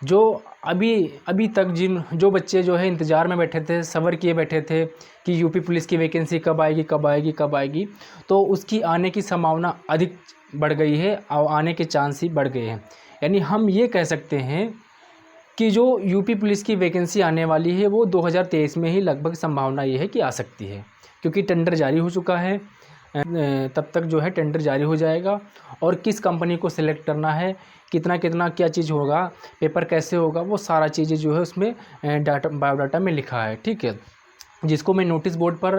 जो अभी अभी तक जो बच्चे जो है इंतज़ार में बैठे थे, सब्र किए बैठे थे कि यूपी पुलिस की वैकेंसी कब आएगी कब आएगी कब आएगी, तो उसकी आने की संभावना अधिक बढ़ गई है और आने के चांस ही बढ़ गए हैं। यानी हम ये कह सकते हैं कि जो यूपी पुलिस की वैकेंसी आने वाली है वो 2023 में ही लगभग संभावना ये है कि आ सकती है, क्योंकि टेंडर जारी हो चुका है। तब तक जो है टेंडर जारी हो जाएगा और किस कंपनी को सिलेक्ट करना है, कितना कितना क्या चीज़ होगा, पेपर कैसे होगा, वो सारा चीज़ें जो है उसमें बायोडाटा में लिखा है। ठीक है, जिसको मैं नोटिस बोर्ड पर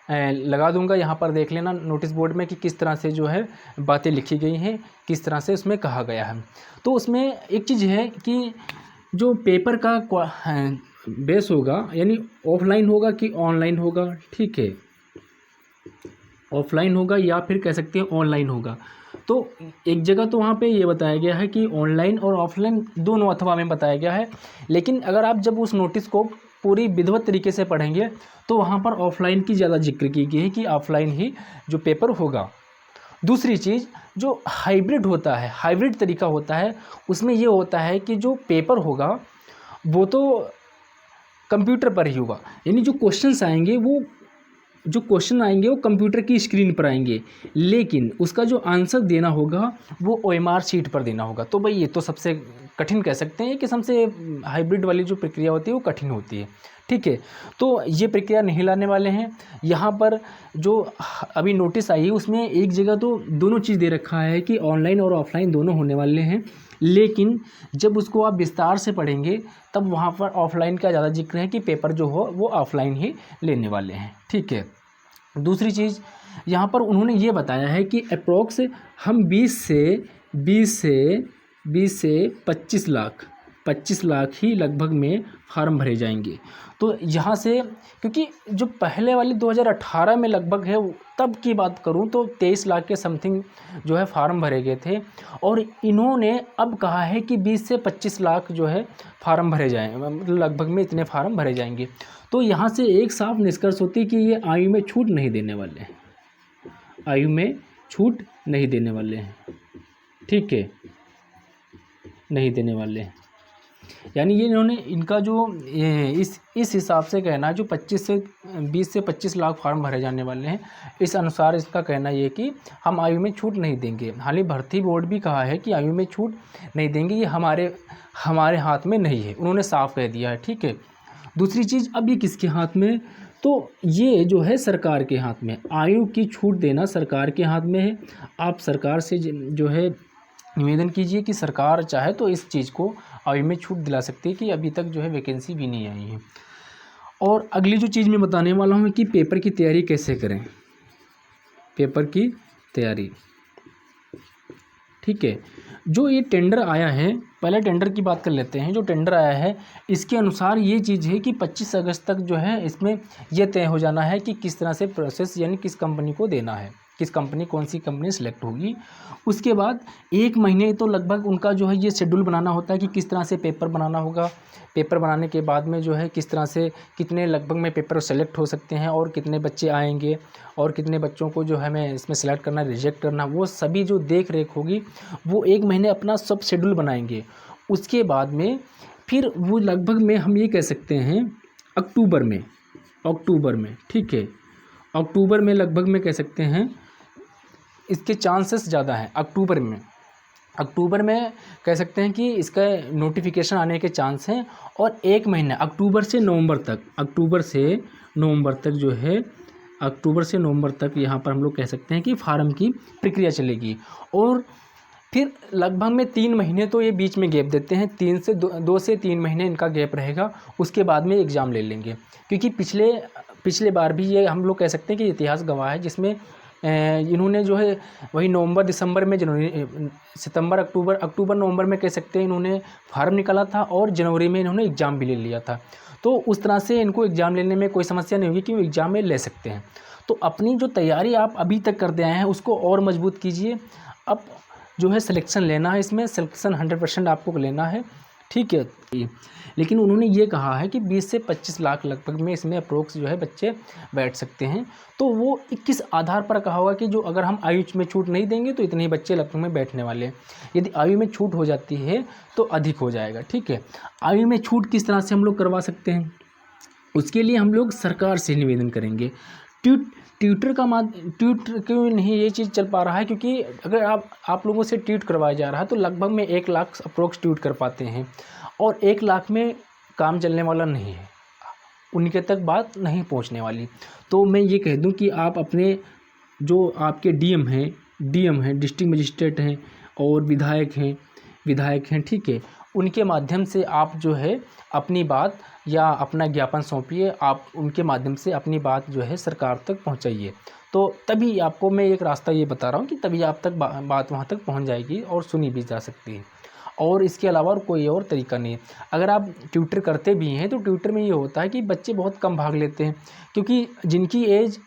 लगा दूंगा, यहाँ पर देख लेना नोटिस बोर्ड में कि किस तरह से जो है बातें लिखी गई हैं, किस तरह से उसमें कहा गया है। तो उसमें एक चीज़ है कि जो पेपर का बेस होगा, यानी ऑफलाइन होगा कि ऑनलाइन होगा। ठीक है, ऑफलाइन होगा या फिर कह सकते हैं ऑनलाइन होगा। तो एक जगह तो वहाँ पे ये बताया गया है कि ऑनलाइन और ऑफलाइन दोनों अथवा में बताया गया है, लेकिन अगर आप जब उस नोटिस को पूरी विधिवत तरीके से पढ़ेंगे तो वहाँ पर ऑफलाइन की ज़्यादा जिक्र की गई है कि ऑफलाइन ही जो पेपर होगा। दूसरी चीज़, जो हाइब्रिड होता है, हाइब्रिड तरीका होता है, उसमें ये होता है कि जो पेपर होगा वो तो कंप्यूटर पर ही होगा, यानी जो क्वेश्चंस आएंगे वो कंप्यूटर की स्क्रीन पर आएंगे, लेकिन उसका जो आंसर देना होगा वो OMR शीट पर देना होगा। तो भाई ये तो सबसे कठिन कह सकते हैं कि सबसे हाइब्रिड वाली जो प्रक्रिया होती है वो कठिन होती है। ठीक है, तो ये प्रक्रिया नहीं लाने वाले हैं। यहाँ पर जो अभी नोटिस आई है उसमें एक जगह तो दोनों चीज़ दे रखा है कि ऑनलाइन और ऑफलाइन दोनों होने वाले हैं, लेकिन जब उसको आप विस्तार से पढ़ेंगे तब वहाँ पर ऑफलाइन का ज़्यादा जिक्र है कि पेपर जो हो वो ऑफलाइन ही लेने वाले हैं। ठीक है, दूसरी चीज़ यहाँ पर उन्होंने ये बताया है कि अप्रोक्स हम 20 से 25 लाख ही लगभग में फार्म भरे जाएंगे। तो यहाँ से, क्योंकि जो पहले वाली 2018 में लगभग है तब की बात करूँ तो 23 लाख के समथिंग जो है फार्म भरे गए थे, और इन्होंने अब कहा है कि 20 से 25 लाख जो है फार्म भरे जाएँ, मतलब लगभग में इतने फार्म भरे जाएंगे। तो यहाँ से एक साफ निष्कर्ष होती है कि ये आयु में छूट नहीं देने वाले हैं, आयु में छूट नहीं देने वाले हैं। ठीक है, नहीं देने वाले हैं, यानी ये इन्होंने इनका जो इस हिसाब से कहना है, जो 20 से 25 लाख फार्म भरे जाने वाले हैं, इस अनुसार इसका कहना ये कि हम आयु में छूट नहीं देंगे। हालांकि भर्ती बोर्ड भी कहा है कि आयु में छूट नहीं देंगे, ये हमारे हाथ में नहीं है, उन्होंने साफ कह दिया है। ठीक है, दूसरी चीज़, अब ये किसके हाथ में, तो ये जो है सरकार के हाथ में, आयु की छूट देना सरकार के हाथ में है। आप सरकार से जो है निवेदन कीजिए कि सरकार चाहे तो इस चीज़ को आयु में छूट दिला सकती है कि अभी तक जो है वैकेंसी भी नहीं आई है। और अगली जो चीज़ मैं बताने वाला हूँ कि पेपर की तैयारी कैसे करें, पेपर की तैयारी। ठीक है, जो ये टेंडर आया है, पहले टेंडर की बात कर लेते हैं। जो टेंडर आया है इसके अनुसार ये चीज़ है कि 25 अगस्त तक जो है इसमें यह तय हो जाना है कि किस तरह से प्रोसेस, यानी किस कंपनी को देना है, किस कंपनी, कौन सी कंपनी सेलेक्ट होगी। उसके बाद 1 महीने तो लगभग उनका जो है ये शेड्यूल बनाना होता है कि किस तरह से पेपर बनाना होगा। पेपर बनाने के बाद में जो है किस तरह से कितने लगभग में पेपर सेलेक्ट हो सकते हैं और कितने बच्चे आएंगे और कितने बच्चों को जो है हमें इसमें सेलेक्ट करना, रिजेक्ट करना, वो सभी जो देख रेख होगी वो 1 महीने अपना सब शेड्यूल बनाएंगे। उसके बाद में फिर वो लगभग में हम ये कह सकते हैं अक्टूबर में, ठीक है, अक्टूबर में लगभग में कह सकते हैं इसके चांसेस ज़्यादा हैं। अक्टूबर में कह सकते हैं कि इसका नोटिफिकेशन आने के चांस हैं। और 1 महीना अक्टूबर से नवंबर तक यहाँ पर हम लोग कह सकते हैं कि फार्म की प्रक्रिया चलेगी। और फिर लगभग में 3 महीने तो ये बीच में गैप देते हैं, 2 से 3 महीने इनका गैप रहेगा। उसके बाद में एग्ज़ाम ले लेंगे, क्योंकि पिछले बार भी ये हम लोग कह सकते हैं कि इतिहास गवाह है, जिसमें इन्होंने जो है वही नवंबर दिसंबर में, जनवरी सितंबर अक्टूबर नवंबर में कह सकते हैं इन्होंने फार्म निकाला था और जनवरी में इन्होंने एग्ज़ाम भी ले लिया था। तो उस तरह से इनको एग्ज़ाम लेने में कोई समस्या नहीं होगी कि वो एग्ज़ाम में ले सकते हैं। तो अपनी जो तैयारी आप अभी तक करते आए हैं उसको और मजबूत कीजिए। अब जो है सिलेक्शन लेना है, इसमें सिलेक्शन 100% आपको लेना है। ठीक है। लेकिन उन्होंने ये कहा है कि 20 से 25 लाख लगभग में इसमें अप्रोक्स जो है बच्चे बैठ सकते हैं। तो वो किस आधार पर कहा होगा कि जो अगर हम आयु में छूट नहीं देंगे तो इतने ही बच्चे लगभग में बैठने वाले हैं। यदि आयु में छूट हो जाती है तो अधिक हो जाएगा। ठीक है, आयु में छूट किस तरह से हम लोग करवा सकते हैं, उसके लिए हम लोग सरकार से निवेदन करेंगे। ट्यूटर क्यों नहीं ये चीज़ चल पा रहा है, क्योंकि अगर आप लोगों से ट्यूट करवाया जा रहा है तो लगभग में 1 लाख अप्रोक्स ट्यूट कर पाते हैं, और 1 लाख में काम चलने वाला नहीं है, उनके तक बात नहीं पहुंचने वाली। तो मैं ये कह दूं कि आप अपने जो आपके डीएम हैं, डिस्ट्रिक्ट मजिस्ट्रेट हैं और विधायक हैं, ठीक है, उनके माध्यम से आप जो है अपनी बात या अपना ज्ञापन सौंपिए, आप उनके माध्यम से अपनी बात जो है सरकार तक पहुंचाइए। तो तभी आपको मैं एक रास्ता ये बता रहा हूँ कि तभी आप तक बात वहाँ तक पहुँच जाएगी और सुनी भी जा सकती है, और इसके अलावा और कोई और तरीका नहीं है। अगर आप ट्यूटर करते भी हैं तो ट्यूटर में ये होता है कि बच्चे बहुत कम भाग लेते हैं, क्योंकि जिनकी एज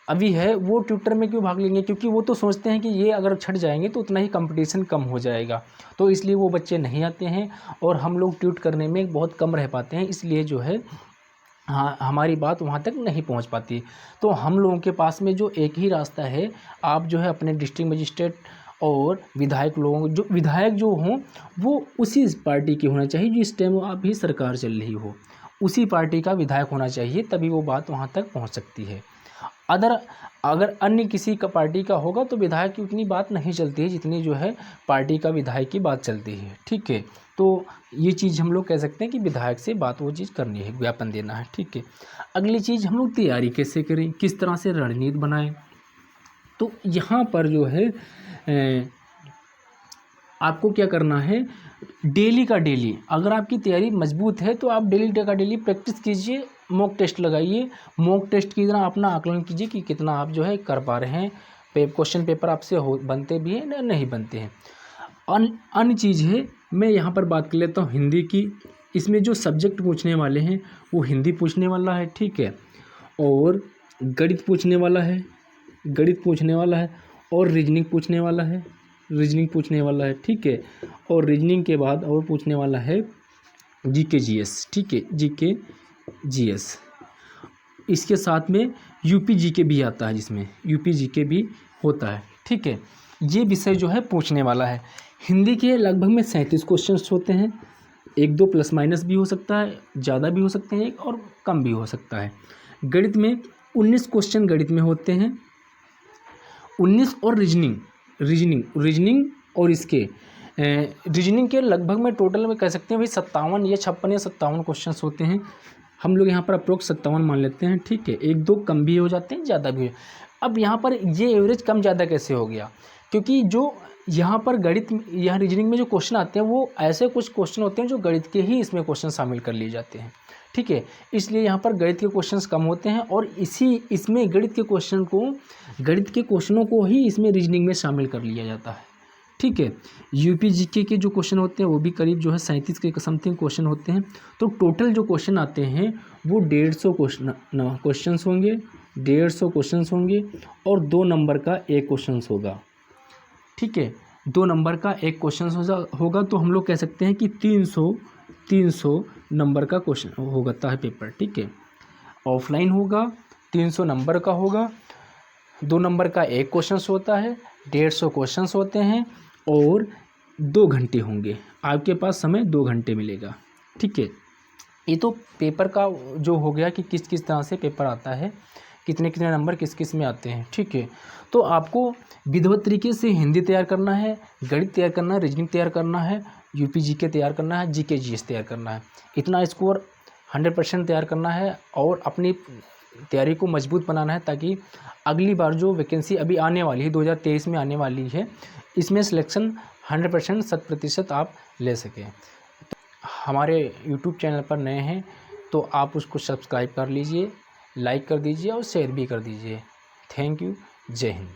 अभी है वो ट्यूटर में क्यों भाग लेंगे, क्योंकि वो तो सोचते हैं कि ये अगर छट जाएंगे तो उतना ही कंपटीशन कम हो जाएगा, तो इसलिए वो बच्चे नहीं आते हैं और हम लोग ट्यूट करने में बहुत कम रह पाते हैं, इसलिए जो है हाँ हमारी बात वहाँ तक नहीं पहुँच पाती। तो हम लोगों के पास में जो एक ही रास्ता है, आप जो है अपने डिस्ट्रिक्ट मजिस्ट्रेट और विधायक जो हों वो उसी पार्टी के होना चाहिए जो इस टाइम अभी सरकार चल रही हो, उसी पार्टी का विधायक होना चाहिए, तभी वो बात वहाँ तक पहुँच सकती है। अगर अन्य किसी का पार्टी का होगा तो विधायक की उतनी बात नहीं चलती है जितनी जो है पार्टी का विधायक की बात चलती है। ठीक है, तो ये चीज़ हम लोग कह सकते हैं कि विधायक से बात वो चीज़ करनी है, ज्ञापन देना है। ठीक है, अगली चीज़ हम लोग तैयारी कैसे करें, किस तरह से रणनीति बनाएं। तो यहाँ पर जो है आपको क्या करना है, डेली का डेली, अगर आपकी तैयारी मजबूत है तो आप डेली का डेली प्रैक्टिस कीजिए, मॉक टेस्ट लगाइए, मॉक टेस्ट की तरह अपना आकलन कीजिए कि कितना आप जो है कर पा रहे हैं, क्वेश्चन पेपर आपसे बनते भी हैं या नहीं बनते हैं। अन्य चीज़ है, मैं यहाँ पर बात कर लेता हूँ हिंदी की। इसमें जो सब्जेक्ट पूछने वाले हैं वो हिंदी पूछने वाला है, ठीक है, और गणित पूछने वाला है, और रीजनिंग पूछने वाला है, ठीक है, और रीजनिंग के बाद और पूछने वाला है जीके जीएस, ठीक है, जीके जीएस। इसके साथ में यूपी जीके भी आता है, जिसमें यूपी जीके भी होता है। ठीक है, ये विषय जो है पूछने वाला है। हिंदी के लगभग में 37 क्वेश्चंस होते हैं, 1-2 प्लस माइनस भी हो सकता है, ज़्यादा भी हो सकते हैं और कम भी हो सकता है। गणित में 19 क्वेश्चन गणित में होते हैं, 19, और रीजनिंग और इसके रीजनिंग के लगभग में टोटल में कह सकते हैं भाई 57 या 56 या 57 क्वेश्चंस होते हैं। हम लोग यहाँ पर अप्रोक्स 57 मान लेते हैं, ठीक है, 1-2 कम भी हो जाते हैं, ज़्यादा भी हो। अब यहाँ पर ये एवरेज कम ज़्यादा कैसे हो गया, क्योंकि जो यहाँ पर यहाँ रीजनिंग में जो क्वेश्चन आते हैं वो ऐसे कुछ क्वेश्चन होते हैं जो गणित के ही इसमें क्वेश्चन शामिल कर लिए जाते हैं। ठीक है, इसलिए यहाँ पर गणित के क्वेश्चंस कम होते हैं, और इसमें गणित के क्वेश्चनों को ही इसमें रीजनिंग में शामिल कर लिया जाता है। ठीक है, यूपी जीके के जो क्वेश्चन होते हैं वो भी करीब जो है 37 के समथिंग क्वेश्चन होते हैं। तो टोटल जो क्वेश्चन आते हैं वो 150 क्वेश्चंस होंगे, 150 क्वेश्चंस होंगे, और 2 नंबर का एक क्वेश्चन होगा। ठीक है, 2 नंबर का एक क्वेश्चन होगा, तो हम लोग कह सकते हैं कि 300 नंबर का क्वेश्चन होता है पेपर। ठीक है, ऑफलाइन होगा, 300 नंबर का होगा, 2 नंबर का एक क्वेश्चन होता है, 150 क्वेश्चन होते हैं, और 2 घंटे होंगे, आपके पास समय 2 घंटे मिलेगा। ठीक है, ये तो पेपर का जो हो गया कि किस किस तरह से पेपर आता है, कितने कितने नंबर किस किस में आते हैं। ठीक है, तो आपको विधिवत तरीके से हिंदी तैयार करना है, गणित तैयार करना है, रीजनिंग तैयार करना है, यूपी जीके तैयार करना है, जीके जीएस तैयार करना है। इतना स्कोर 100% तैयार करना है और अपनी तैयारी को मजबूत बनाना है, ताकि अगली बार जो वैकेंसी अभी आने वाली है 2023 में आने वाली है, इसमें सिलेक्शन 100% 100% आप ले सकें। हमारे यूट्यूब चैनल पर नए हैं तो आप उसको सब्सक्राइब कर लीजिए, लाइक कर दीजिए और शेयर भी कर दीजिए। थैंक यू, जय हिंद।